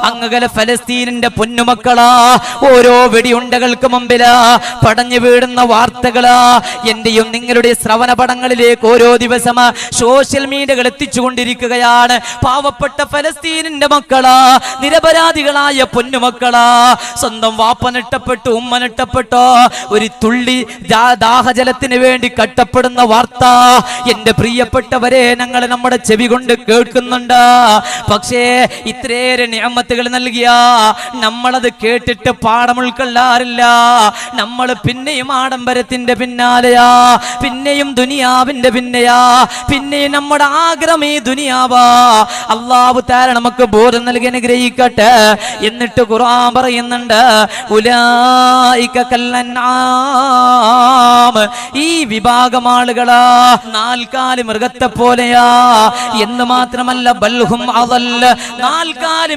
അങ്ങകലെ ഫലസ്തീനിന്റെ പൊന്നുമക്കളാ, ഓരോ വെടിയുണ്ടകൾക്ക് മുമ്പിലാ പടഞ്ഞു വീടുന്ന വാർത്തകളാ എന്റെയും നിങ്ങളുടെ ശ്രവണ പടങ്ങളിലേക്ക് ഓരോ ദിവസം സോഷ്യൽ മീഡിയകൾ എത്തിച്ചുകൊണ്ടിരിക്കുകയാണ്. പാവപ്പെട്ട ഫലസ്തീനിന്റെ മക്കളാ, നിരപരാധികളായ പൊന്നുമക്കളാ, സ്വന്തം വാപ്പ നഷ്ടപ്പെട്ടു, ഉമ്മ നഷ്ടപ്പെട്ടോ, ഒരു തുള്ളി ദാഹജലത്തിന് വേണ്ടി കഷ്ടപ്പെടുന്ന വാർത്ത എന്റെ പ്രിയപ്പെട്ടവരെ ഞങ്ങൾ നമ്മുടെ ചെവി കൊണ്ട് കേൾക്കുന്നുണ്ട്. പക്ഷേ ഇത്രയേറെ നിഅമത്തുകൾ നൽകിയ നമ്മളത് കേട്ടിട്ട് പാഠം ഉൾക്കൊള്ളാറില്ല. നമ്മൾ പിന്നെയും ആഡംബരത്തിന്റെ പിന്നാലെയാ, പിന്നെയും ദുനിയാവിന്റെ പിന്നെയാ, പിന്നെയും നമ്മുടെ ആഗ്രഹം ഈ ദുനിയാവാ. അല്ലാഹു തആല നമുക്ക് ബോധം നൽകി അനുഗ്രഹിക്കട്ടെ. എന്നിട്ട് ഖുർആൻ പറയുന്നുണ്ട്, ഉലൈക കല്ലൻആം, ഈ വിഭാഗം ആളുകളാ നാൽക്കാലി മൃഗത്തെ പോലെയാ എന്ന് മാത്രമല്ല ബൽഹും അദൽ, നാൽക്കാലി